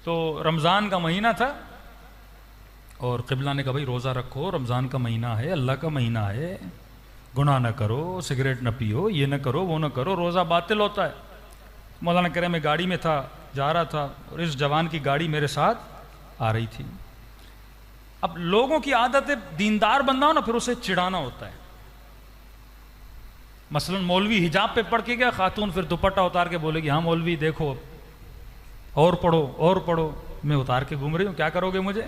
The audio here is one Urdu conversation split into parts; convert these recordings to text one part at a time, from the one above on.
تو رمضان کا مہینہ تھا اور قبلہ نے کہا بھائی روزہ رکھو، رمضان کا مہینہ ہے، اللہ کا مہینہ ہے، گناہ نہ کرو، سگریٹ نہ پیو، یہ نہ کرو، وہ نہ کرو، روزہ باطل ہوتا ہے۔ مولانا کہہ رہے میں گاڑی میں تھا، جا رہا تھا، اور اس جوان کی گاڑی میرے ساتھ آ رہی تھی۔ اب لوگوں کی عادت ہے دیندار بندہ ہو نا پھر اسے چڑھانا ہوتا ہے۔ مثلا مولوی حجاب پہ پڑھ کے گیا، خاتون پھر دوپٹہ اتار کے بولے گی ہاں مولوی دیکھو اور پڑھو اور پڑھو، میں اتار کے گھوم رہی ہوں، کیا کرو گے مجھے؟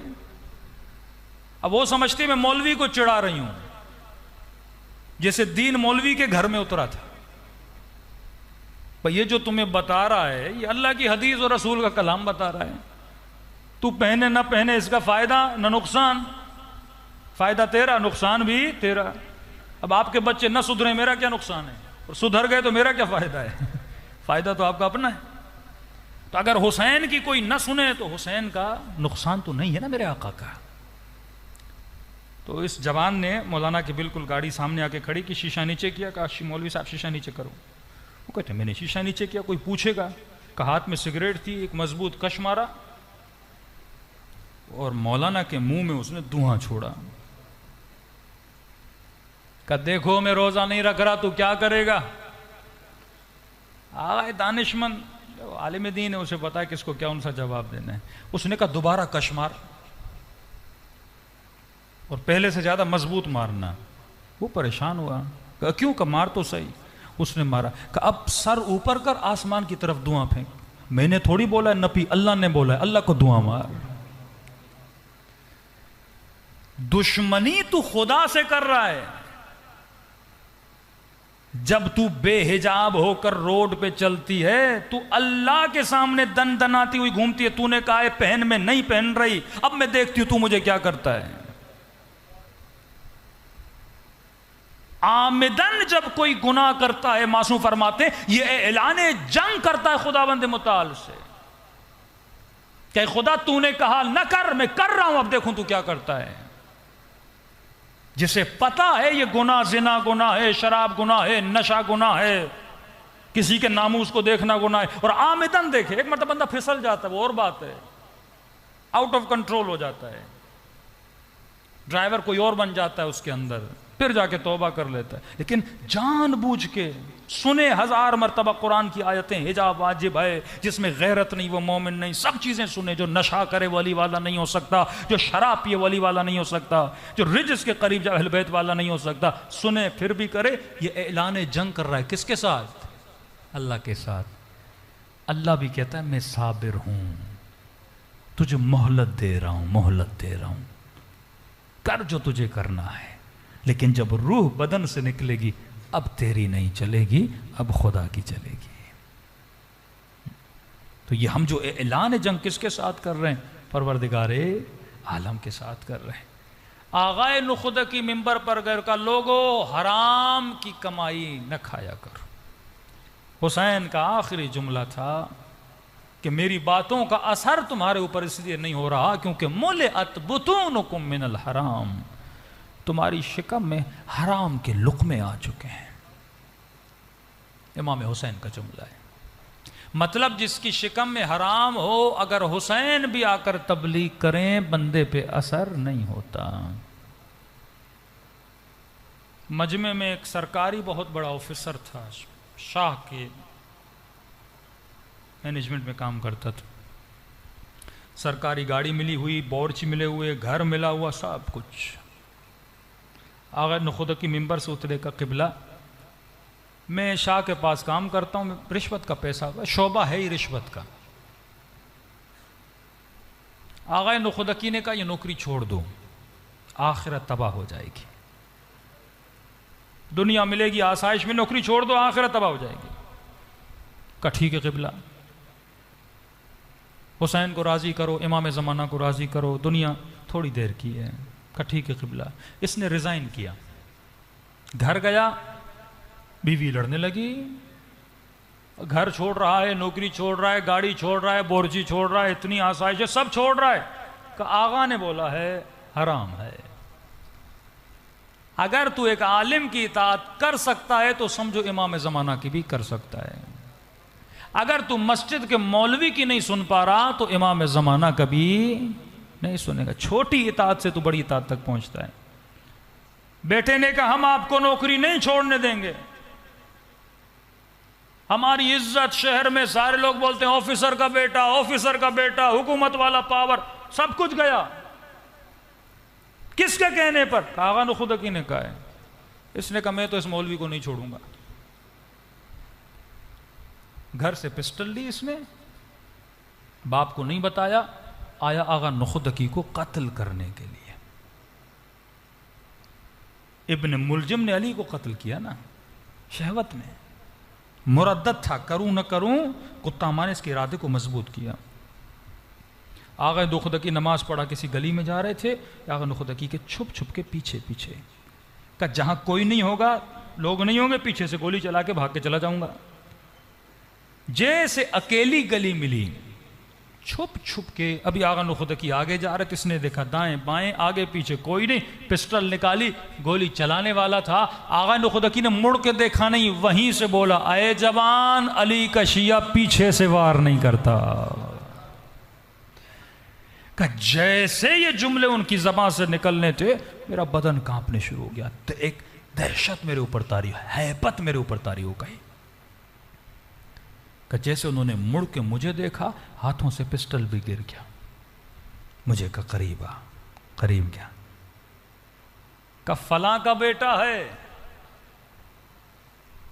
اب وہ سمجھتی میں مولوی کو چڑھا رہی ہوں، جیسے دین مولوی کے گھر میں اترا تھا۔ یہ جو تمہیں بتا رہا ہے یہ اللہ کی حدیث اور رسول کا کلام بتا رہا ہے، تو پہنے نہ پہنے اس کا فائدہ نہ نقصان، فائدہ تیرا نقصان بھی تیرا۔ اب آپ کے بچے نہ سدھریں میرا کیا نقصان ہے، اور سدھر گئے تو میرا کیا فائدہ ہے؟ فائدہ تو آپ کا اپنا ہے۔ تو اگر حسین کی کوئی نہ سنے تو حسین کا نقصان تو نہیں ہے نا میرے آقا کا۔ تو اس جوان نے مولانا کی بالکل گاڑی سامنے آ کے کھڑی کی، شیشہ نیچے کیا، کہا مولوی صاحب شیشہ نیچے کرو۔ وہ کہتے میں نے شیشہ نیچے کیا، کوئی پوچھے گا؟ کہ ہاتھ میں سگریٹ تھی، ایک مضبوط کش مارا اور مولانا کے منہ میں اس نے دھواں چھوڑا۔ کہ دیکھو میں روزہ نہیں رکھ رہا تو کیا کرے گا؟ آئے دانشمند عالم دین ہے، اسے پتا ہے کس کو کیا ان سا جواب دینا ہے۔ اس نے کہا دوبارہ کش مار، اور پہلے سے زیادہ مضبوط مارنا۔ وہ پریشان ہوا، کہا کیوں؟ کہ مار تو صحیح۔ اس نے مارا، کہ اب سر اوپر کر آسمان کی طرف دھواں پھینک۔ میں نے تھوڑی بولا ہے نپی، اللہ نے بولا ہے، اللہ کو دھواں مار۔ دشمنی تو خدا سے کر رہا ہے، جب تو بے حجاب ہو کر روڈ پہ چلتی ہے تو اللہ کے سامنے دن دناتی ہوئی گھومتی ہے۔ تو نے کہا ہے پہن میں نہیں پہن رہی، اب میں دیکھتی ہوں تو مجھے کیا کرتا ہے۔ آمدن جب کوئی گناہ کرتا ہے معصوم فرماتے ہیں یہ اعلان جنگ کرتا ہے خداوند متعال سے، کہ خدا تو نے کہا نہ کر، میں کر رہا ہوں، اب دیکھوں تو کیا کرتا ہے۔ جسے پتا ہے یہ گناہ، زنا گناہ ہے، شراب گناہ ہے، نشہ گناہ ہے، کسی کے ناموس کو دیکھنا گناہ ہے، اور آمدن دیکھے، ایک مرتبہ بندہ پھسل جاتا ہے وہ اور بات ہے، آؤٹ آف کنٹرول ہو جاتا ہے، ڈرائیور کوئی اور بن جاتا ہے اس کے اندر، پھر جا کے توبہ کر لیتا ہے۔ لیکن جان بوجھ کے سنے 1000 مرتبہ قرآن کی آیتیں، حجاب واجب ہے، جس میں غیرت نہیں وہ مومن نہیں، سب چیزیں سنے، جو نشہ کرے ولی والا نہیں ہو سکتا، جو شراب پیے ولی والا نہیں ہو سکتا، جو رجس کے قریب جا اہل بیت والا نہیں ہو سکتا، سنے پھر بھی کرے، یہ اعلان جنگ کر رہا ہے کس کے ساتھ؟ اللہ کے ساتھ۔ اللہ بھی کہتا ہے میں صابر ہوں، تجھے مہلت دے رہا ہوں، مہلت دے رہا ہوں، کر جو تجھے کرنا ہے، لیکن جب روح بدن سے نکلے گی اب تیری نہیں چلے گی، اب خدا کی چلے گی۔ تو یہ ہم جو اعلان جنگ کس کے ساتھ کر رہے ہیں؟ پروردگار عالم کے ساتھ کر رہے ہیں۔ آغائے نخود کی منبر پر گئے کہ لوگو حرام کی کمائی نہ کھایا کرو۔ حسین کا آخری جملہ تھا کہ میری باتوں کا اثر تمہارے اوپر اس لیے نہیں ہو رہا کیونکہ ملئت بطونکم من الحرام، تمہاری شکم میں حرام کے لقمے آ چکے ہیں۔ امام حسین کا جملہ ہے، مطلب جس کی شکم میں حرام ہو اگر حسین بھی آ کر تبلیغ کریں بندے پہ اثر نہیں ہوتا۔ مجمع میں ایک سرکاری بہت بڑا آفیسر تھا، شاہ کے مینجمنٹ میں کام کرتا تھا، سرکاری گاڑی ملی ہوئی، بورچ ملے ہوئے، گھر ملا ہوا، سب کچھ۔ آغا نخود کی منبر سے اترے کا قبلہ میں شاہ کے پاس کام کرتا ہوں، رشوت کا پیسہ، شعبہ ہے ہی رشوت کا۔ آغا نخودکی نے کہا یہ نوکری چھوڑ دو، آخرت تباہ ہو جائے گی، دنیا ملے گی آسائش میں، نوکری چھوڑ دو آخرت تباہ ہو جائے گی۔ کہا ٹھیک ہے قبلہ، حسین کو راضی کرو، امام زمانہ کو راضی کرو، دنیا تھوڑی دیر کی ہے۔ کہا ٹھیک ہے قبلہ۔ اس نے ریزائن کیا، گھر گیا، بیوی لڑنے لگی، گھر چھوڑ رہا ہے، نوکری چھوڑ رہا ہے، گاڑی چھوڑ رہا ہے، بورچی چھوڑ رہا ہے، اتنی آسائش ہے، سب چھوڑ رہا ہے۔ کہ آغا نے بولا ہے حرام ہے۔ اگر تو ایک عالم کی اطاعت کر سکتا ہے تو سمجھو امام زمانہ کی بھی کر سکتا ہے۔ اگر تم مسجد کے مولوی کی نہیں سن پا رہا تو امام زمانہ کبھی نہیں سنے گا. چھوٹی اطاعت سے تو بڑی اطاعت تک پہنچتا ہے. بیٹے نے کہا ہم آپ کو نوکری نہیں چھوڑنے دیں گے. ہماری عزت شہر میں سارے لوگ بولتے ہیں آفیسر کا بیٹا، آفیسر کا بیٹا، حکومت والا پاور، سب کچھ گیا. کس کے کہنے پر؟ آغا نخودکی نے کہا ہے. اس نے کہا میں تو اس مولوی کو نہیں چھوڑوں گا. گھر سے پسٹل لی اس نے، باپ کو نہیں بتایا، آیا آغا نخودکی کو قتل کرنے کے لیے. ابن ملجم نے علی کو قتل کیا نا، شہوت میں مردد تھا، کروں نہ کروں، کتا نے اس کے ارادے کو مضبوط کیا. آغا نخودکی نماز پڑھا کسی گلی میں جا رہے تھے، آغا نخودکی کے چھپ چھپ کے پیچھے پیچھے کہ جہاں کوئی نہیں ہوگا، لوگ نہیں ہوں گے، پیچھے سے گولی چلا کے بھاگ کے چلا جاؤں گا. جیسے اکیلی گلی ملی، چھپ چھپ کے، ابھی آغا نخودکی آگے جا رہے تھے، اس نے دیکھا دائیں بائیں آگے پیچھے کوئی نہیں، پسٹل نکالی، گولی چلانے والا تھا. آغا نخودکی نے مڑ کے دیکھا نہیں، وہیں سے بولا اے جوان، علی کا شیعہ پیچھے سے وار نہیں کرتا. کہ جیسے یہ جملے ان کی زبان سے نکلنے تھے میرا بدن کانپنے شروع ہو گیا. ایک دہشت میرے اوپر طاری، ہیبت میرے اوپر طاری ہو گئی. کہ جیسے انہوں نے مڑ کے مجھے دیکھا، ہاتھوں سے پسٹل بھی گر گیا. مجھے کہ قریب آ، قریب گیا. کہ فلاں کا بیٹا ہے.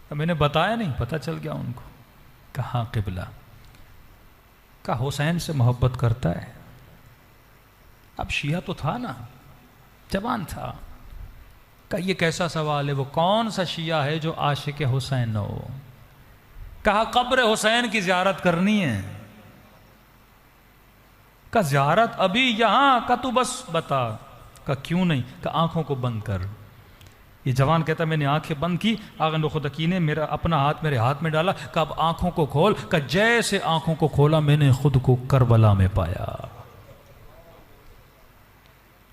کہ میں نے بتایا نہیں، پتہ چل گیا ان کو. کہاں قبلہ. کہ حسین سے محبت کرتا ہے. اب شیعہ تو تھا نا، جوان تھا. کہ یہ کیسا سوال ہے، وہ کون سا شیعہ ہے جو عاشق حسین نہ ہو. کہا قبر حسین کی زیارت کرنی ہے. کہ زیارت ابھی یہاں؟ کہ تو بس بتا. کہ کیوں نہیں؟ کہ آنکھوں کو بند کر. یہ جوان کہتا میں نے آنکھیں بند کی، آغا نخودکی نے میرا اپنا ہاتھ میرے ہاتھ میں ڈالا. کہ اب آنکھوں کو کھول. کہ جیسے آنکھوں کو کھولا میں نے خود کو کربلا میں پایا.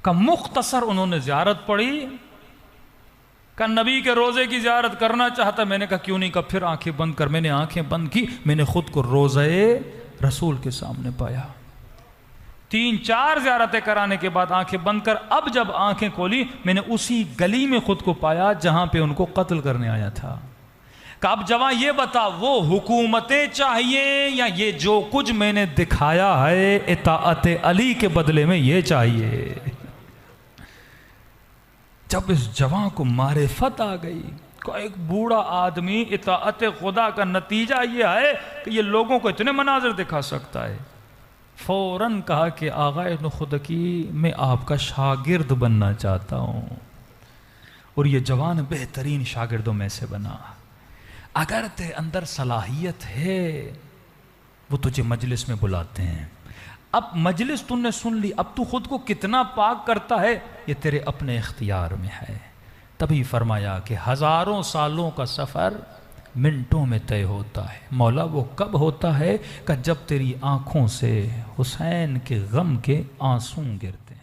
کہ مختصر انہوں نے زیارت پڑھی. کہ نبی کے روزے کی زیارت کرنا چاہتا. میں نے کہا کیوں نہیں؟ کہ پھر آنکھیں بند کر. میں نے آنکھیں بند کی، میں نے خود کو روزے رسول کے سامنے پایا. 3-4 زیارتیں کرانے کے بعد آنکھیں بند کر، اب جب آنکھیں کھولی میں نے اسی گلی میں خود کو پایا جہاں پہ ان کو قتل کرنے آیا تھا. کہ اب جوان یہ بتا، وہ حکومتیں چاہیے یا یہ جو کچھ میں نے دکھایا ہے اطاعت علی کے بدلے میں یہ چاہیے؟ جب اس جوان کو معرفت آ گئی کہ ایک بوڑھا آدمی اطاعت خدا کا نتیجہ یہ ہے کہ یہ لوگوں کو اتنے مناظر دکھا سکتا ہے، فوراً کہا کہ آغا نخودکی میں آپ کا شاگرد بننا چاہتا ہوں. اور یہ جوان بہترین شاگردوں میں سے بنا. اگر تیرے اندر صلاحیت ہے وہ تجھے مجلس میں بلاتے ہیں. اب مجلس تم نے سن لی، اب تو خود کو کتنا پاک کرتا ہے یہ تیرے اپنے اختیار میں ہے. تبھی فرمایا کہ ہزاروں سالوں کا سفر منٹوں میں طے ہوتا ہے. مولا وہ کب ہوتا ہے؟ کہ جب تیری آنکھوں سے حسین کے غم کے آنسوں گرتے ہیں.